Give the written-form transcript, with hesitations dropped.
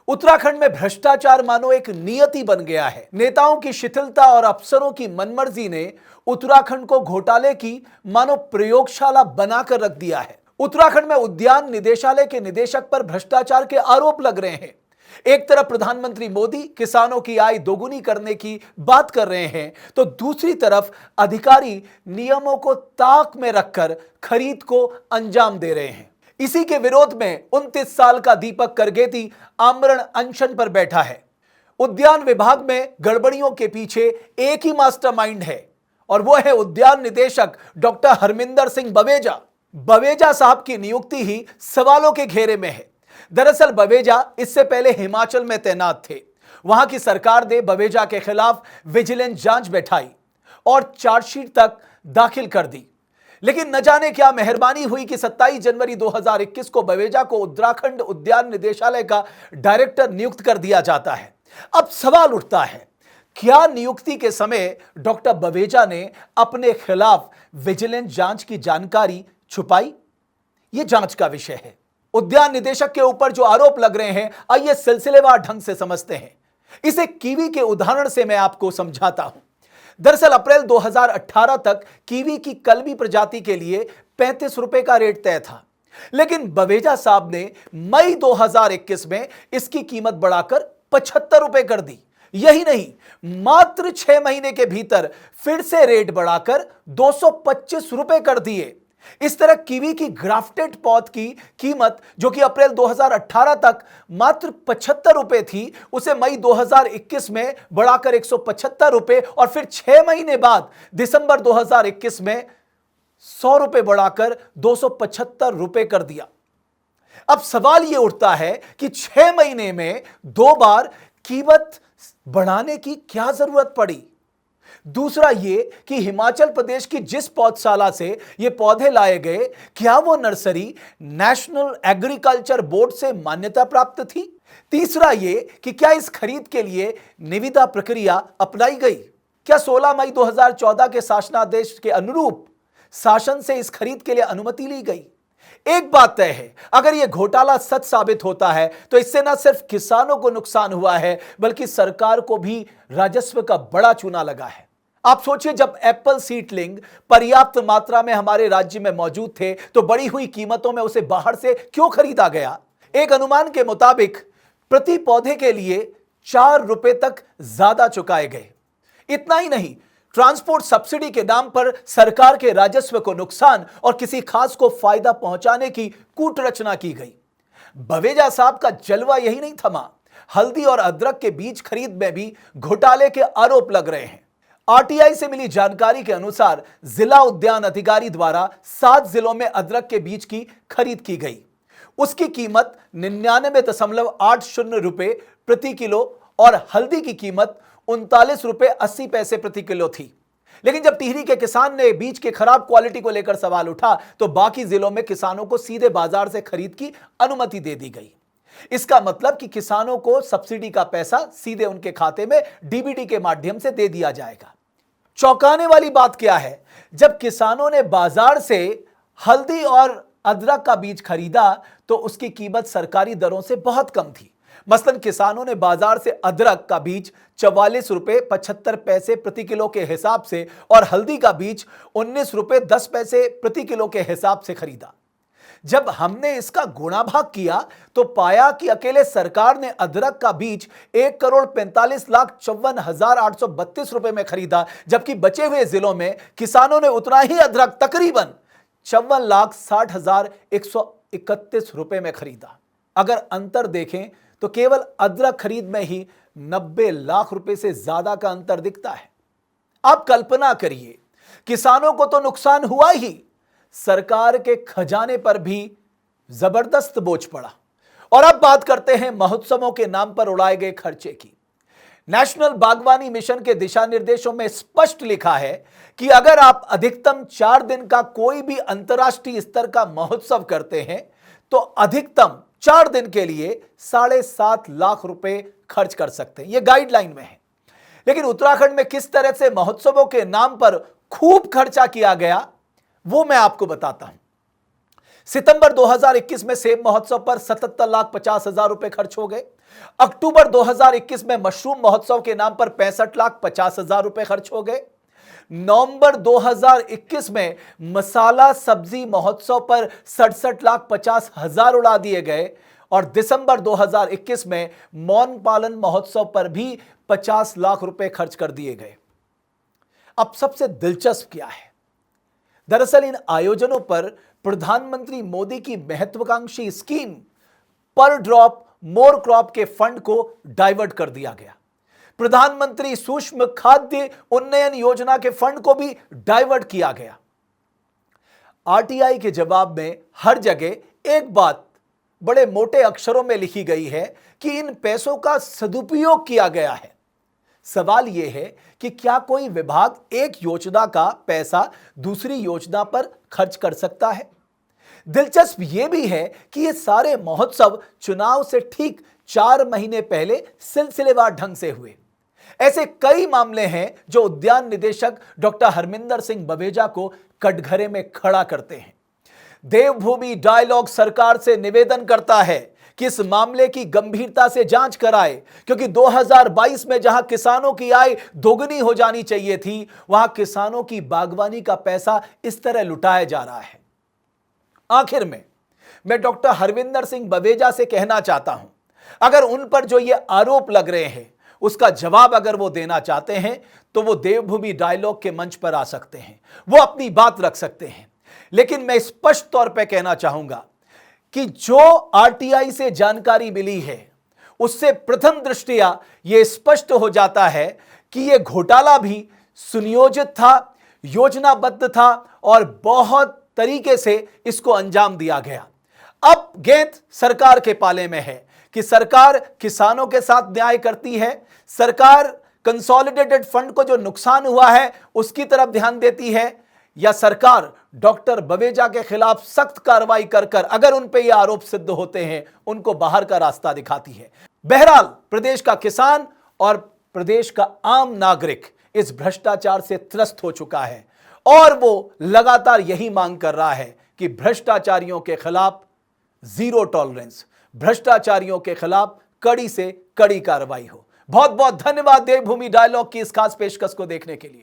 उत्तराखंड में भ्रष्टाचार मानो एक नियति बन गया है। नेताओं की शिथिलता और अफसरों की मनमर्जी ने उत्तराखंड को घोटाले की मानो प्रयोगशाला बनाकर रख दिया है। उत्तराखंड में उद्यान निदेशालय के निदेशक पर भ्रष्टाचार के आरोप लग रहे हैं। एक तरफ प्रधानमंत्री मोदी किसानों की आय दोगुनी करने की बात कर रहे हैं, तो दूसरी तरफ अधिकारी नियमों को ताक में रखकर खरीद को अंजाम दे रहे हैं। इसी के विरोध में 29 साल का दीपक करगेती आमरण अनशन पर बैठा है। उद्यान विभाग में गड़बड़ियों के पीछे एक ही मास्टरमाइंड है और वो है उद्यान निदेशक डॉक्टर हरमिंदर सिंह बवेजा। बवेजा साहब की नियुक्ति ही सवालों के घेरे में है। दरअसल बवेजा इससे पहले हिमाचल में तैनात थे। वहां की सरकार ने बवेजा के खिलाफ विजिलेंस जांच बैठाई और चार्जशीट तक दाखिल कर दी, लेकिन न जाने क्या मेहरबानी हुई कि 27 जनवरी 2021 को बवेजा को उत्तराखंड उद्यान निदेशालय का डायरेक्टर नियुक्त कर दिया जाता है। अब सवाल उठता है, क्या नियुक्ति के समय डॉक्टर बवेजा ने अपने खिलाफ विजिलेंस जांच की जानकारी छुपाई? यह जांच का विषय है। उद्यान निदेशक के ऊपर जो आरोप लग रहे हैं, आइए सिलसिलेवार ढंग से समझते हैं। इसे कीवी के उदाहरण से मैं आपको समझाता हूं। दरअसल अप्रैल 2018 तक कीवी की कलमी प्रजाति के लिए 35 रुपए का रेट तय था, लेकिन बवेजा साहब ने मई 2021 में इसकी कीमत बढ़ाकर 75 रुपए कर दी। यही नहीं, मात्र 6 महीने के भीतर फिर से रेट बढ़ाकर 225 रुपए कर दिए। इस तरह कीवी की ग्राफ्टेड पौध की कीमत, जो कि अप्रैल 2018 तक मात्र 75 रुपए थी, उसे मई 2021 में बढ़ाकर 175 रुपए और फिर 6 महीने बाद दिसंबर 2021 में 100 रुपए बढ़ाकर 275 रुपए कर दिया। अब सवाल यह उठता है कि 6 महीने में 2 बार कीमत बढ़ाने की क्या जरूरत पड़ी? दूसरा यह कि हिमाचल प्रदेश की जिस पौधशाला से ये पौधे लाए गए, क्या वो नर्सरी नेशनल एग्रीकल्चर बोर्ड से मान्यता प्राप्त थी? तीसरा यह कि क्या इस खरीद के लिए निविदा प्रक्रिया अपनाई गई? क्या 16 मई 2014 के शासनादेश के अनुरूप शासन से इस खरीद के लिए अनुमति ली गई? एक बात तय है, अगर यह घोटाला सच साबित होता है तो इससे न सिर्फ किसानों को नुकसान हुआ है, बल्कि सरकार को भी राजस्व का बड़ा चूना लगा है। आप सोचिए, जब एप्पल सीडलिंग पर्याप्त मात्रा में हमारे राज्य में मौजूद थे, तो बढ़ी हुई कीमतों में उसे बाहर से क्यों खरीदा गया? एक अनुमान के मुताबिक प्रति पौधे के लिए 4 रुपए तक ज्यादा चुकाए गए। इतना ही नहीं, ट्रांसपोर्ट सब्सिडी के नाम पर सरकार के राजस्व को नुकसान और किसी खास को फायदा पहुंचाने की कूटरचना की गई। बवेजा साहब का जलवा यही नहीं थमा। हल्दी और अदरक के बीज खरीद में भी घोटाले के आरोप लग रहे हैं। आरटीआई से मिली जानकारी के अनुसार जिला उद्यान अधिकारी द्वारा 7 जिलों में अदरक के बीज की खरीद की गई। उसकी कीमत 99.80 रुपए प्रति किलो और हल्दी की कीमत 39 रुपए 80 पैसे प्रति किलो थी। लेकिन जब टिहरी के किसान ने बीज के खराब क्वालिटी को लेकर सवाल उठा, तो बाकी जिलों में किसानों को सीधे बाजार से खरीद की अनुमति दे दी गई। इसका मतलब कि किसानों को सब्सिडी का पैसा सीधे उनके खाते में डीबीटी के माध्यम से दे दिया जाएगा। चौंकाने वाली बात क्या है, जब किसानों ने बाजार से हल्दी और अदरक का बीज खरीदा तो उसकी कीमत सरकारी दरों से बहुत कम थी। मसलन किसानों ने बाजार से अदरक का बीज 44 रुपए 75 पैसे प्रति किलो के हिसाब से और हल्दी का बीज 19 रुपए 10 पैसे प्रति किलो के हिसाब से खरीदा। जब हमने इसका गुणा भाग किया तो पाया कि अकेले सरकार ने अदरक का बीज 1,45,54,832 रुपए में खरीदा, जबकि बचे हुए जिलों में किसानों ने उतना ही अदरक तकरीबन 54,60,131 रुपए में खरीदा। अगर अंतर देखें तो केवल अदरक खरीद में ही 90 लाख रुपए से ज्यादा का अंतर दिखता है। आप कल्पना करिए, किसानों को तो नुकसान हुआ ही, सरकार के खजाने पर भी जबरदस्त बोझ पड़ा। और अब बात करते हैं महोत्सवों के नाम पर उड़ाए गए खर्चे की। नेशनल बागवानी मिशन के दिशा निर्देशों में स्पष्ट लिखा है कि अगर आप अधिकतम 4 दिन का कोई भी अंतर्राष्ट्रीय स्तर का महोत्सव करते हैं तो अधिकतम 4 दिन के लिए 7.5 लाख रुपए खर्च कर सकते हैं। यह गाइडलाइन में है। लेकिन उत्तराखंड में किस तरह से महोत्सवों के नाम पर खूब खर्चा किया गया, वो मैं आपको बताता हूं। सितंबर 2021 में सेब महोत्सव पर 77,50,000 रुपए खर्च हो गए। अक्टूबर 2021 में मशरूम महोत्सव के नाम पर 65,50,000 रुपए खर्च हो गए। नवंबर 2021 में मसाला सब्जी महोत्सव पर 67,50,000 उड़ा दिए गए और दिसंबर 2021 में मौन पालन महोत्सव पर भी 50 लाख रुपए खर्च कर दिए गए। अब सबसे दिलचस्प क्या है? दरअसल इन आयोजनों पर प्रधानमंत्री मोदी की महत्वाकांक्षी स्कीम पर ड्रॉप मोर क्रॉप के फंड को डाइवर्ट कर दिया गया। प्रधानमंत्री सूक्ष्म खाद्य उन्नयन योजना के फंड को भी डाइवर्ट किया गया। आरटीआई के जवाब में हर जगह एक बात बड़े मोटे अक्षरों में लिखी गई है कि इन पैसों का सदुपयोग किया गया है। सवाल यह है कि क्या कोई विभाग एक योजना का पैसा दूसरी योजना पर खर्च कर सकता है? दिलचस्प यह भी है कि ये सारे महोत्सव चुनाव से ठीक 4 महीने पहले सिलसिलेवार ढंग से हुए। ऐसे कई मामले हैं जो उद्यान निदेशक डॉक्टर हरमिंदर सिंह बवेजा को कटघरे में खड़ा करते हैं। देवभूमि डायलॉग सरकार से निवेदन करता है कि इस मामले की गंभीरता से जांच कराए, क्योंकि 2022 में जहां किसानों की आय दोगुनी हो जानी चाहिए थी, वहां किसानों की बागवानी का पैसा इस तरह लुटाया जा रहा है। आखिर में मैं डॉक्टर हरविंदर सिंह बवेजा से कहना चाहता हूं, अगर उन पर जो ये आरोप लग रहे हैं उसका जवाब अगर वो देना चाहते हैं तो वो देवभूमि डायलॉग के मंच पर आ सकते हैं, वो अपनी बात रख सकते हैं। लेकिन मैं स्पष्ट तौर पे कहना चाहूंगा कि जो आरटीआई से जानकारी मिली है उससे प्रथम दृष्टया यह स्पष्ट हो जाता है कि यह घोटाला भी सुनियोजित था, योजनाबद्ध था और बहुत तरीके से इसको अंजाम दिया गया। अब गेंद सरकार के पाले में है कि सरकार किसानों के साथ न्याय करती है, सरकार कंसोलिडेटेड फंड को जो नुकसान हुआ है उसकी तरफ ध्यान देती है, या सरकार डॉक्टर बवेजा के खिलाफ सख्त कार्रवाई कर अगर उन पे ये आरोप सिद्ध होते हैं उनको बाहर का रास्ता दिखाती है। बहरहाल प्रदेश का किसान और प्रदेश का आम नागरिक इस भ्रष्टाचार से त्रस्त हो चुका है और वो लगातार यही मांग कर रहा है कि भ्रष्टाचारियों के खिलाफ जीरो टॉलरेंस, भ्रष्टाचारियों के खिलाफ कड़ी से कड़ी कार्रवाई हो। बहुत बहुत धन्यवाद देवभूमि डायलॉग की इस खास पेशकश को देखने के लिए।